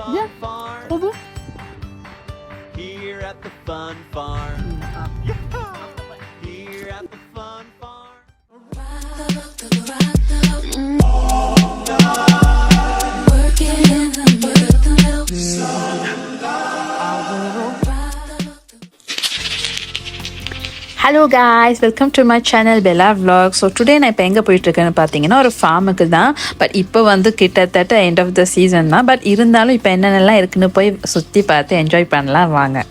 Yeah. Over. Here at the fun farm. Here at the fun farm. Hello guys, welcome to my channel Bella Vlog. So today நான் இப்போ எங்கே போயிட்டுருக்கேன்னு பார்த்தீங்கன்னா ஒரு ஃபார்முக்கு தான். But இப்போ வந்து கிட்டத்தட்ட எண்ட் ஆஃப் த சீசன் தான். பட் இருந்தாலும் இப்போ என்னென்னலாம் இருக்குன்னு போய் சுற்றி பார்த்து என்ஜாய் பண்ணலாம் வாங்க.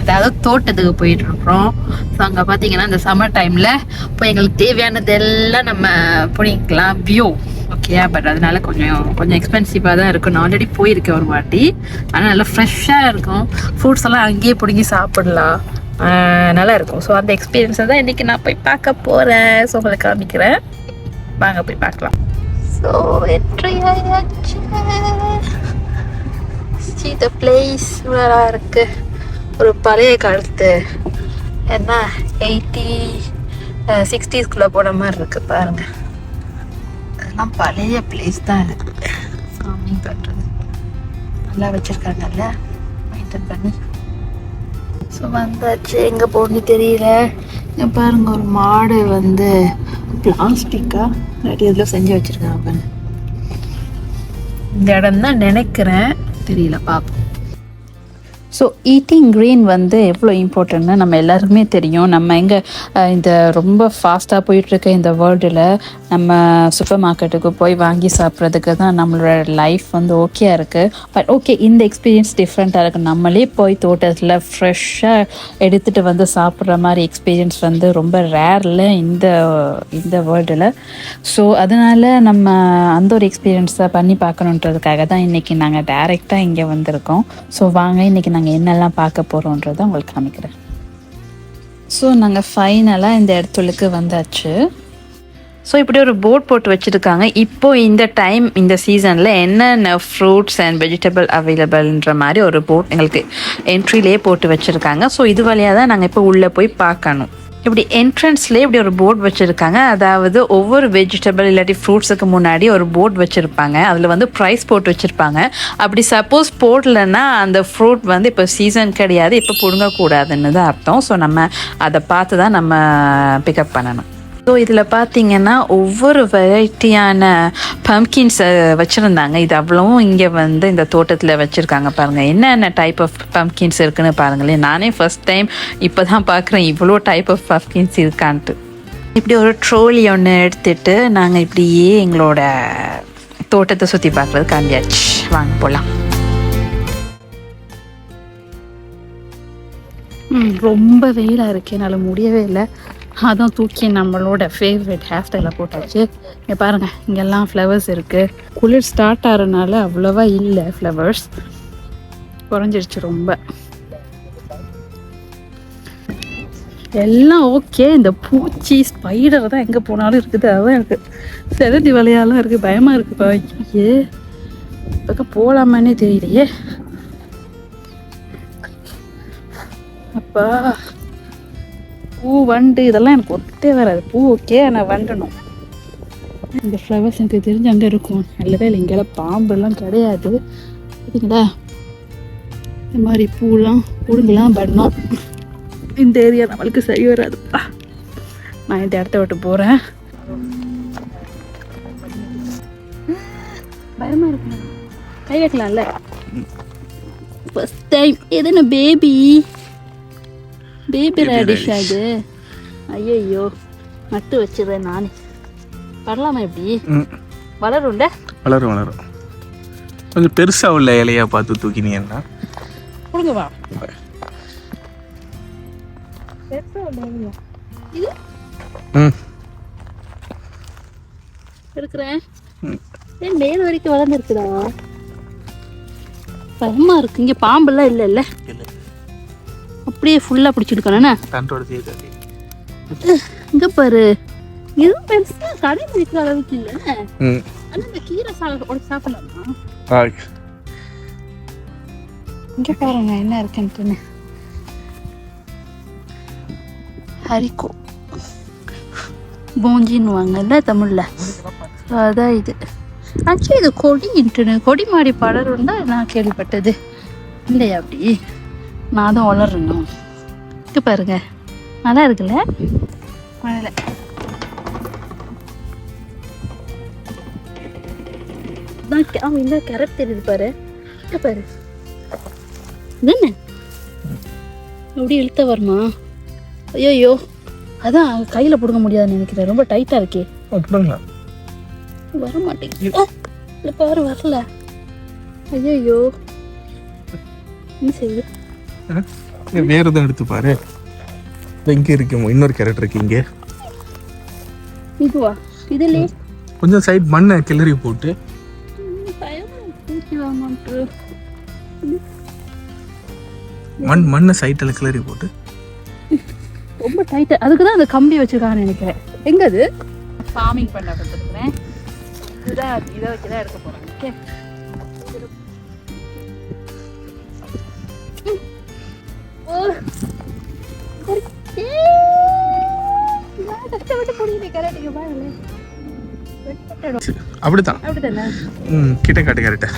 அதாவது தோட்டத்துக்கு போயிட்டு இருக்கிறோம். ஸோ அங்கே பார்த்தீங்கன்னா இந்த சம்மர் டைமில் இப்போ எங்களுக்கு தேவையானதெல்லாம் நம்ம பிடிக்கலாம் வியூ ஓகே. பட் அதனால கொஞ்சம் எக்ஸ்பென்சிவாக தான் இருக்கும். நான் ஆல்ரெடி போயிருக்கேன் ஒரு வாட்டி. ஆனால் நல்லா ஃப்ரெஷ்ஷாக இருக்கும். ஃப்ரூட்ஸ் எல்லாம் அங்கேயே பிடிங்கி சாப்பிடலாம், நல்லா இருக்கும். ஸோ அந்த எக்ஸ்பீரியன்ஸை தான் இன்றைக்கி நான் போய் பார்க்க போகிறேன். ஸோ உங்களை காமிக்கிறேன், வாங்க போய் பார்க்கலாம். ஸோ என்ட்ரி ஆயாச்சு. See the place நல்லா இருக்கு. ஒரு பழைய காலத்து என்ன 60s போன மாதிரி இருக்கு பாருங்க. அதெல்லாம் பழைய பிளேஸ் தான் இருக்கு. ஃபார்மிங் பண்ணுறது நல்லா வச்சிருக்காங்கல்ல, மெயின்டைன் பண்ணி. ஸோ வந்தாச்சு, எங்கே போகணுன்னு தெரியல. இங்கே பாருங்க ஒரு மாடு வந்து பிளாஸ்டிக்கா நிறைய இதில் செஞ்சு வச்சிருக்காங்க பாருங்க. இந்த இடம் தான் நினைக்கிறேன், தெரியல, பார்ப்போம். ஸோ ஈட்டிங் க்ரீன் வந்து எவ்வளோ இம்பார்ட்டன்ட்னு நம்ம எல்லாருக்குமே தெரியும். நம்ம எங்கே இந்த ரொம்ப ஃபாஸ்ட்டாக போயிட்டுருக்க இந்த வேர்ல்டில் நம்ம சூப்பர் மார்க்கெட்டுக்கு போய் வாங்கி சாப்பிட்றதுக்கு தான் நம்மளோட லைஃப் வந்து ஓகே இருக்குது. பட் ஓகே, இந்த எக்ஸ்பீரியன்ஸ் டிஃப்ரெண்ட்டாக இருக்குது. நம்மளே போய் தோட்டத்தில் ஃப்ரெஷ்ஷாக எடுத்துகிட்டு வந்து சாப்பிட்ற மாதிரி எக்ஸ்பீரியன்ஸ் வந்து ரொம்ப ரேரில் இந்த வேர்ல்டில். ஸோ அதனால் நம்ம அந்த ஒரு எக்ஸ்பீரியன்ஸை பண்ணி பார்க்கணுன்றதுக்காக தான் இன்றைக்கி நாங்கள் டைரெக்டாக இங்கே வந்திருக்கோம். ஸோ வாங்க இன்றைக்கி நாங்கள் என்னெல்லாம் பார்க்க போகிறோன்றதை உங்களுக்கு காமிக்கிறேன். ஸோ நாங்கள் ஃபைனலாக இந்த இடத்துக்கு வந்தாச்சு. ஸோ இப்படி ஒரு போர்ட் போட்டு வச்சுருக்காங்க. இப்போது இந்த டைம் இந்த சீசனில் என்னென்ன ஃப்ரூட்ஸ் அண்ட் வெஜிடபிள் அவைலபிள்ன்ற மாதிரி ஒரு போர்ட் எங்களுக்கு என்ட்ரிலே போட்டு வச்சுருக்காங்க. ஸோ இது வழியாக தான் நாங்கள் இப்போ உள்ளே போய் பார்க்கணும். இப்படி என்ட்ரன்ஸ்லேயே இப்படி ஒரு போர்ட் வச்சுருக்காங்க. அதாவது ஒவ்வொரு வெஜிடபிள் இல்லாட்டி ஃப்ரூட்ஸுக்கு முன்னாடி ஒரு போர்ட் வச்சுருப்பாங்க. அதில் வந்து ப்ரைஸ் போட்டு வச்சுருப்பாங்க. அப்படி சப்போஸ் போடலன்னா அந்த ஃப்ரூட் வந்து இப்போ சீசன் கிடையாது, இப்போ பிடுங்கக்கூடாதுன்னு தான் அர்த்தம். ஸோ நம்ம அதை பார்த்து தான் நம்ம பிக்கப் பண்ணணும். ஸோ இதில் பார்த்தீங்கன்னா ஒவ்வொரு வெரைட்டியான பம்கின்ஸை வச்சுருந்தாங்க. இது அவ்வளவும் இங்கே வந்து இந்த தோட்டத்தில் வச்சுருக்காங்க பாருங்கள். என்னென்ன டைப் ஆஃப் பம்கின்ஸ் இருக்குன்னு பாருங்களேன். நானே ஃபர்ஸ்ட் டைம் இப்போ தான் பார்க்குறேன் இவ்வளோ டைப் ஆஃப் பம்கின்ஸ் இருக்கான்ட்டு. இப்படி ஒரு ட்ரோலி ஒன்று எடுத்துகிட்டு நாங்கள் இப்படியே எங்களோட தோட்டத்தை சுற்றி பார்க்குறது காண்டியாச்சு. வாங்க போகலாம். ரொம்ப வெயிலாக இருக்கு, என்னால் முடியவே இல்லை. அதான் தூக்கி நம்மளோட ஃபேவரட் ஹேர் ஸ்டைலில் போட்டாச்சு. இங்கே பாருங்கள், இங்கெல்லாம் ஃப்ளவர்ஸ் இருக்குது. குளிர் ஸ்டார்ட் ஆகிறதுனால அவ்வளோவா இல்லை, ஃப்ளவர்ஸ் குறைஞ்சிருச்சு ரொம்ப. எல்லாம் ஓகே. இந்த பூச்சி ஸ்பைடர் தான் எங்கே போனாலும் இருக்குது. அதான் எனக்கு செலதி வலையாலாம் இருக்குது, பயமாக இருக்குது. பாய்க்கு இப்போ போகலாமான்னே தெரியலையே. அப்பா பூ வண்டு இதெல்லாம் எனக்கு ஒட்டே வராது. பூ ஓகே, ஆனால் வண்டணும். இந்த ஃப்ளவர்ஸ் எனக்கு தெரிஞ்சு அங்கே இருக்கும். நல்லவே இல்லை, இங்கெல்லாம் பாம்பெல்லாம் கிடையாது. பார்த்தீங்களா, இந்த மாதிரி பூலாம் பிடுங்கலாம் பண்ணோம். இந்த ஏரியா நம்மளுக்கு சரி வராதுப்பா. நான் இந்த இடத்த விட்டு போகிறேன். பயமாக இருக்கு, கை வைக்கலாம்ல. ஃபர்ஸ்ட் டைம் எதுனா பேபி ரேடிஷ் அது. ஐயோ, நட்டு வச்சிருந்தேன் நானே. வரலாமா? எப்படி வளரும்ட? வளரும். கொஞ்சம் பெருசா உள்ள இலையா பார்த்து தூக்கினீங்கன்னா கொடுங்கவா. பெருசா உள்ள இலையா இது? இருக்கிறேன். மேல வரைக்கும் வளர்ந்து இருக்குதா? பயமா இருக்கு. இங்க பாம்பெல்லாம் இல்ல அப்படியே ஃபுல்லா பிடிச்சிருக்கானே. இங்க பாரு, இதுவும் பெருசா கடையில் இருக்கிற அளவுக்கு இல்ல. ஆனா இந்த கீரை சாப்பிடலாமா? இங்க பாருங்க என்ன இருக்குன்னு. ஹரிகோ போஞ்சின்னுவாங்கல்ல தமிழில். ஸோ அதான் இது. ஆக்சுவலி இது கொடி மாடி படரும் தான் நான் கேள்விப்பட்டது இல்லையா? அப்படி நான் தான் வளரணும். இது பாருங்க, நல்லா இருக்குல்ல மழையில. அவன் இந்த கேரட் தெரியுது பாரு, பாரு என்ன அப்படி இழுத்த வருமா? ஐயோ, அதான் கையில் பிடுங்க முடியாதுன்னு நினைக்கிறேன், ரொம்ப டைட்டாக இருக்கே. வர மாட்டேங்குது பாரு, வரல. ஐயோ என்ன செய்யுது? வேற எதுவும் எடுத்து பாரு. இங்க இருக்கு இன்னொரு கேரட் இருக்கு இங்க. இதுவா? இதுலயே கொஞ்சம் சைடு மண்ணை கிளறி போட்டு மண்ணை சைட்டில் கிளறி போட்டு ரொம்ப டைட்டா. அதுக்கு தான் அந்த கம்பி வச்சிருக்காங்கன்னு நினைக்கிறேன். எங்க அது ஃபார்மிங் பண்ண கொடுத்துருக்குறேன். இதுதான் இதை வச்சு தான் எடுக்க போகிறேன். ஓகே, அப்படித்தான். கிட்ட காட்டு கேரட்,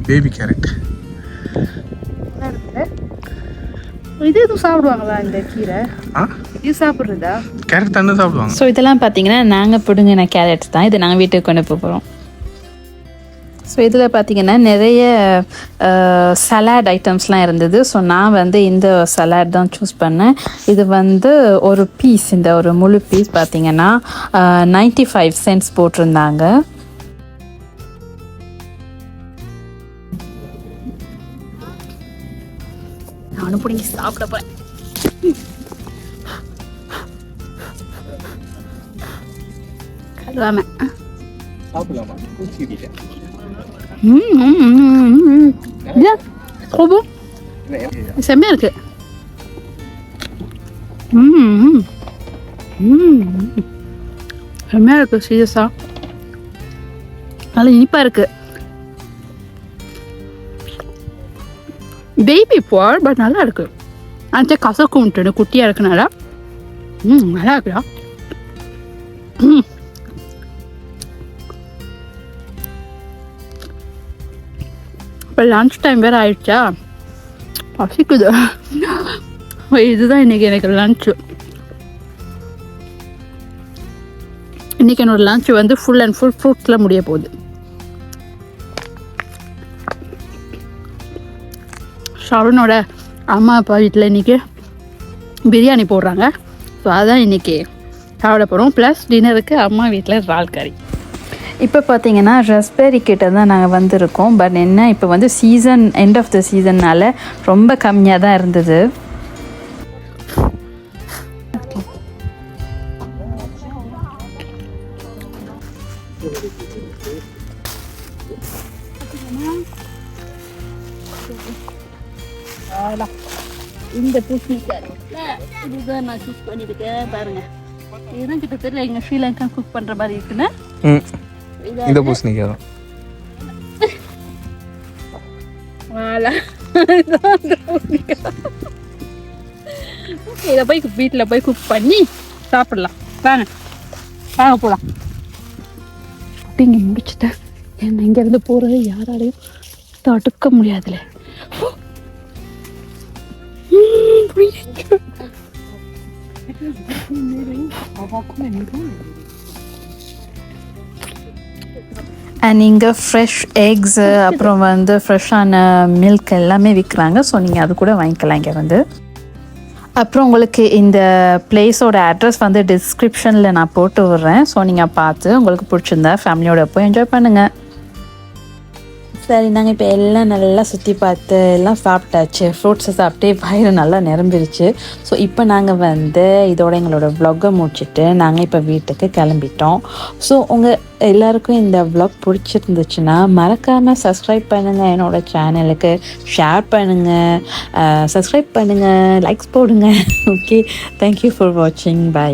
பேபி கேரட். இது எதுவும் சாப்பிடுவாங்களா இந்த கீரை? இது சாப்பிட்றதா? கேரட் தானே சாப்பிடுவாங்க. ஸோ இதெல்லாம் பார்த்தீங்கன்னா நாங்கள் பிடுங்கின கேரட்ஸ் தான். இது நாங்கள் வீட்டுக்கு கொண்டு போகிறோம். ஸோ இதில் பார்த்தீங்கன்னா நிறைய சலாட் ஐட்டம்ஸ்லாம் இருந்தது. ஸோ நான் வந்து இந்த சலாட் தான் சூஸ் பண்ணேன். இது வந்து ஒரு பீஸ், இந்த ஒரு முழு பீஸ் பார்த்தீங்கன்னா 95 cents போட்டிருந்தாங்க. நானும் பிடிங்கி சாப்பிட போகிறேன். கழுவாம சாப்பிடலாமா? செம்மையா இருக்கு. செம்மையா இருக்கு சீரியஸா. நல்லா இனிப்பா இருக்கு. பேபி போர் பட் நல்லா இருக்கு. அந்த கசக்கும் குட்டியா இருக்குனால நல்லா இருக்குடா. இப்போ லன்ச் டைம் வேறு ஆயிடுச்சா, பசிக்குது. இதுதான் இன்னைக்கு எனக்கு லன்ச்சு. இன்னைக்கு என்னோட லன்ச் வந்து ஃபுல் அண்ட் ஃபுல் ஃப்ரூட்ஸில் முடிய போகுது. ஷருனோட அம்மா அப்பா வீட்டில் இன்றைக்கி பிரியாணி போடுறாங்க. ஸோ அதான் இன்றைக்கி சாப்பிட போகிறோம். ப்ளஸ் டின்னருக்கு அம்மா வீட்டில் இறால் கறி. இப்போ பார்த்தீங்கன்னா ரஸ்பெரி கிட்ட தான் நாங்கள் வந்திருக்கோம். பட் என்ன, இப்போ வந்து சீசன் எண்ட் ஆஃப் த சீசன்னால் ரொம்ப கம்மியாக தான் இருந்தது. இந்த பூசணிக்காய் இதுதான் நான் சூஸ் பண்ணியிருக்கேன். பாருங்க, இதுதான் கிட்டத்தட்ட எங்கள் ஸ்ரீலங்கா குக் பண்ணுற மாதிரி இருக்குன்னு. இந்த பூசணிக்காய் தான். இதை போய் வீட்டில் போய் குக் பண்ணி சாப்பிடலாம். வாங்க வாங்க போகலாம். இங்கே முடிச்சுட்டேன். என்ன இங்கேருந்து போகிறது யாராலையும் தடுக்க முடியாதுல்ல. அண்ட் இங்கே ஃப்ரெஷ் எக்ஸு அப்புறம் வந்து ஃப்ரெஷ்ஷான மில்க் எல்லாமே விற்கிறாங்க. ஸோ நீங்கள் அது கூட வாங்கிக்கலாம் இங்கே வந்து. அப்புறம் உங்களுக்கு இந்த பிளேஸோட அட்ரஸ் வந்து டிஸ்கிரிப்ஷனில் நான் போட்டு விட்றேன். ஸோ நீங்கள் பார்த்து உங்களுக்கு பிடிச்சிருந்தா ஃபேமிலியோட போய் என்ஜாய் பண்ணுங்கள். சரி, நாங்கள் இப்போ எல்லாம் நல்லா சுற்றி பார்த்து எல்லாம் சாப்பிட்டாச்சு. ஃப்ரூட்ஸை சாப்பிட்டு வயிறு நல்லா நிரம்பிருச்சு. ஸோ இப்போ நாங்கள் வந்து இதோட எங்களோட வ்ளாகை முடிச்சுட்டு நாங்கள் இப்போ வீட்டுக்கு கிளம்பிட்டோம். ஸோ உங்கள் எல்லாருக்கும் இந்த வ்ளாக் பிடிச்சிருந்துச்சுன்னா மறக்காமல் சப்ஸ்கிரைப் பண்ணுங்கள், என்னோடய சேனலுக்கு ஷேர் பண்ணுங்கள், சப்ஸ்கிரைப் பண்ணுங்கள், லைக்ஸ் போடுங்க. ஓகே, தேங்க்யூ ஃபார் வாட்சிங். பை.